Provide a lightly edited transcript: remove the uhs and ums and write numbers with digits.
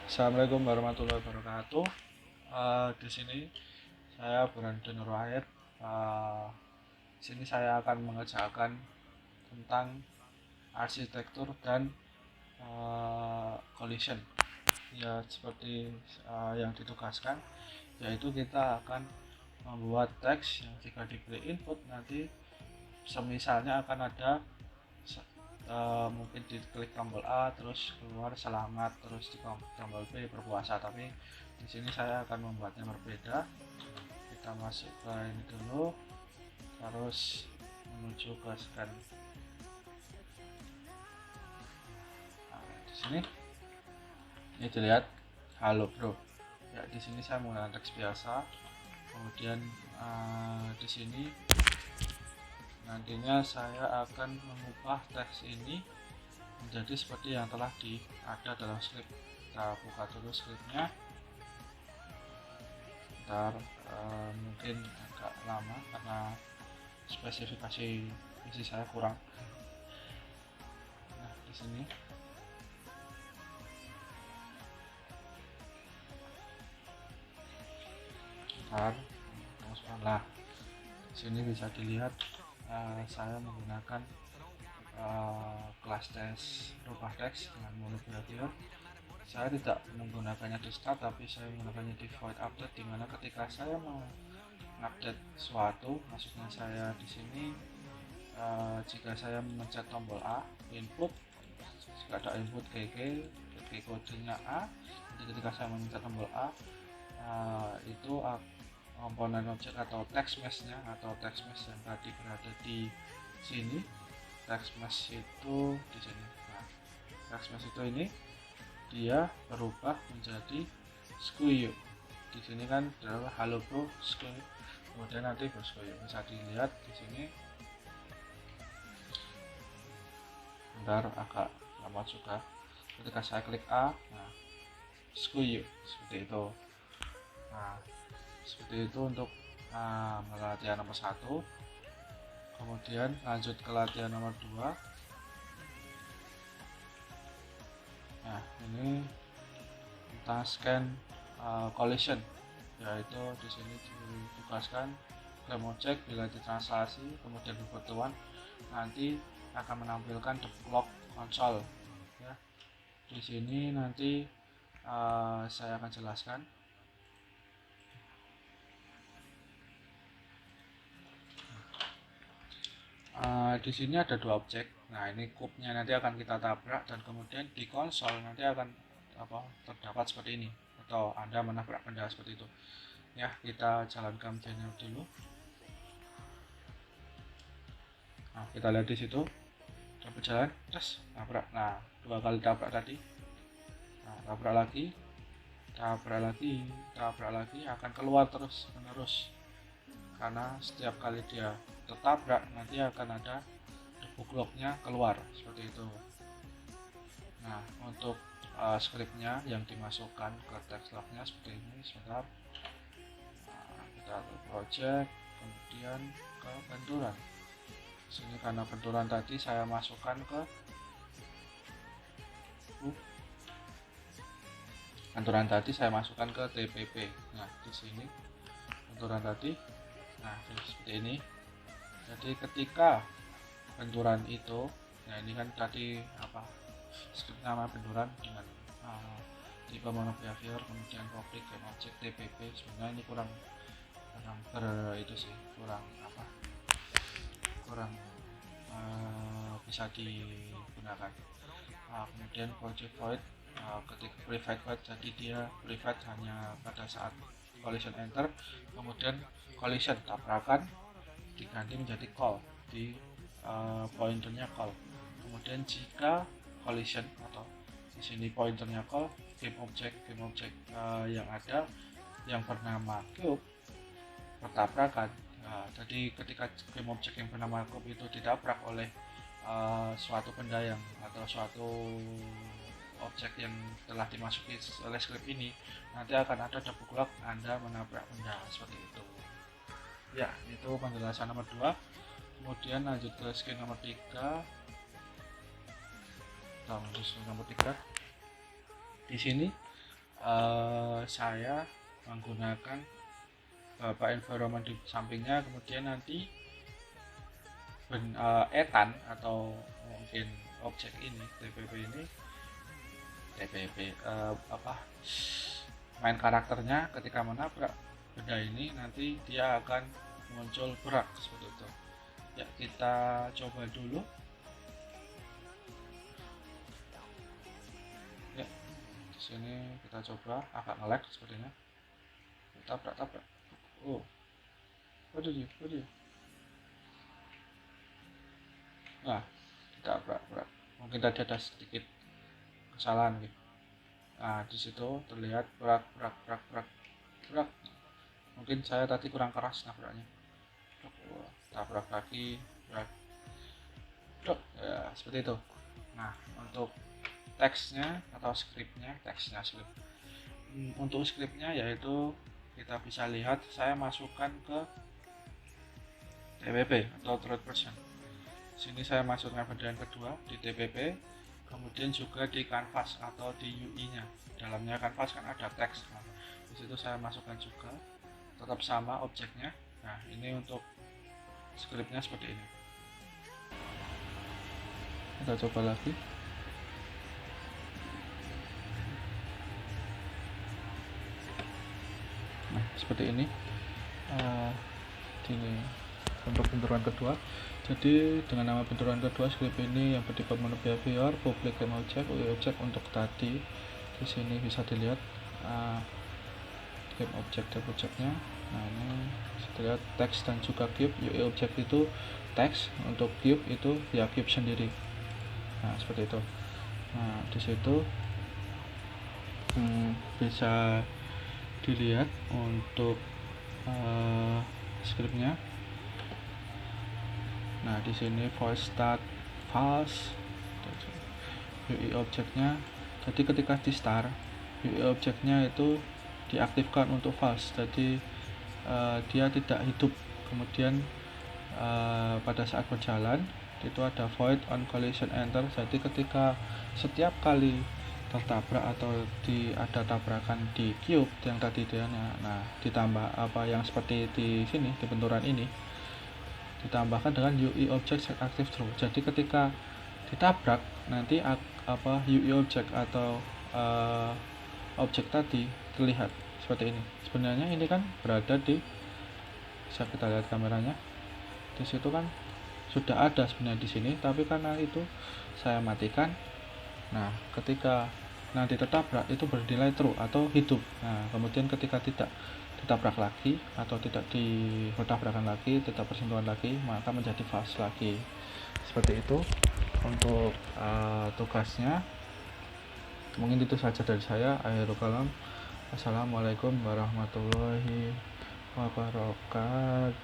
Assalamualaikum warahmatullahi wabarakatuh. Di sini saya Brandon Rohair. Di sini saya akan mengerjakan tentang arsitektur dan collision. Ya, seperti yang ditugaskan, yaitu kita akan membuat teks yang jika diberi input nanti semisalnya akan ada mungkin diklik tombol A terus keluar selamat, terus di tombol B berpuasa, tapi di sini saya akan membuatnya berbeda. Kita masuk ke ini dulu, terus menuju ke scan. Nah, di sini ini dilihat halo bro. Ya, di sini saya menggunakan teks biasa. Kemudian di sini nantinya saya akan mengubah teks ini menjadi seperti yang telah ada dalam script. Kita buka dulu scriptnya. Ntar mungkin agak lama karena spesifikasi isi saya kurang. Nah, di sini ntar nah, di sini bisa dilihat saya menggunakan kelas teks rubah teks dengan mono behavior. Saya tidak menggunakannya di start, tapi saya menggunakannya di void update, dimana ketika saya mau update suatu, maksudnya saya di sini jika saya memencet tombol A input, jika ada input GG kodenya A, jadi ketika saya memencet tombol A itu komponen objek atau text mesh-nya atau text mesh yang tadi berada di sini, text mesh itu di sini. Nah, text mesh itu ini dia berubah menjadi squeue. Di sini kan adalah halo bro squeue, kemudian nanti bersqueue. Bisa dilihat di sini. Bentar, agak lama juga. Ketika saya klik A, nah squeue seperti itu. Nah, seperti itu untuk latihan nomor 1. Kemudian lanjut ke latihan nomor 2. Nah, ini tentang scan collision, yaitu di sini ditugaskan claim object bila ditranslasi kemudian berbenturan nanti akan menampilkan the clock console. Ya, di sini nanti saya akan jelaskan. Di sini ada dua objek. Nah, ini kubnya nanti akan kita tabrak dan kemudian di konsol nanti akan terdapat seperti ini, atau Anda menabrak benda seperti itu. Ya, kita jalankan channel dulu. Nah, kita lihat di situ udah berjalan, terus tabrak. Nah, 2 kali tabrak tadi. Nah, tabrak lagi, tabrak lagi akan keluar terus menerus. Karena setiap kali dia tertabrak nanti akan ada debug lognya keluar seperti itu. Nah, untuk scriptnya yang dimasukkan ke text lognya seperti ini. Sebentar, kita ke project, kemudian ke benturan. Sini karena benturan tadi saya masukkan ke benturan tadi saya masukkan ke TPP. Nah, di sini benturan tadi. Nah, seperti ini. Jadi ketika benturan itu, nah ini kan tadi script nama benturan dengan tipe mono behavior, kemudian public game object TPP. Sebenarnya ini kurang itu sih, kurang bisa digunakan. Kemudian project void, ketika private void, jadi dia private hanya pada saat collision enter, kemudian collision tabrakan diganti menjadi call di pointernya call. Kemudian jika collision atau di sini pointernya call, game object yang ada yang bernama cube bertabrakan. Jadi ketika game object yang bernama cube itu ditabrak oleh suatu benda yang atau suatu objek yang telah dimasuki oleh script ini, nanti akan ada debug log Anda menabrak benda seperti itu. Ya, itu penjelasan nomor 2. Kemudian lanjut ke screen nomor 3. Di sini saya menggunakan beberapa environment di sampingnya, kemudian nanti etan atau mungkin objek ini TPP main karakternya ketika menabrak benda ini nanti dia akan muncul berak seperti itu. Ya, kita coba dulu. Ya, di sini kita coba agak nge-lag sepertinya. Tabrak. Oh, waduh. Nah, ditabrak. Mungkin tadi ada sedikit kesalahan gitu. Nah, di situ terlihat berak. Mungkin saya tadi kurang keras nabraknya. Tabrak lagi, berak. Ya, seperti itu. Nah, untuk teksnya atau skripnya, untuk skripnya yaitu kita bisa lihat saya masukkan ke TPP atau third person. Sini saya masukkan benda yang kedua di TPP, kemudian juga di canvas atau di UI-nya. Dalamnya canvas kan ada teks. Nah, di situ saya masukkan juga, tetap sama objeknya. Nah, ini untuk skripnya seperti ini. Kita coba lagi. Nah, seperti ini. Ini untuk benturan kedua. Jadi dengan nama benturan kedua skrip ini yang bertipe mono behavior, public game object untuk tadi di sini bisa dilihat game objeknya. Nah, ini bisa dilihat teks dan juga cube. UI object itu teks, untuk cube itu ya cube sendiri. Nah, seperti itu. Nah, di situ bisa dilihat untuk skripnya. Nah, di sini voice start fast UI objeknya. Jadi ketika di start UI objeknya itu diaktifkan untuk fast, jadi dia tidak hidup. Kemudian pada saat berjalan itu ada void on collision enter, jadi ketika setiap kali tertabrak atau ada tabrakan di cube yang tadi itu ya, nah ditambah yang seperti di sini di benturan ini ditambahkan dengan UI object set active true. Jadi ketika ditabrak nanti UI object atau objek tadi terlihat seperti ini. Sebenarnya ini kan berada di, bisa kita lihat kameranya, di situ kan sudah ada sebenarnya di sini, tapi karena itu saya matikan. Nah, ketika nanti tertabrak itu bernilai true atau hidup. Nah, kemudian ketika tidak ditabrak lagi atau tidak bertabrakan lagi, tidak bersentuhan lagi, maka menjadi fast lagi. Seperti itu untuk tugasnya. Mungkin itu saja dari saya. Akhirul kalam. Assalamualaikum warahmatullahi wabarakatuh.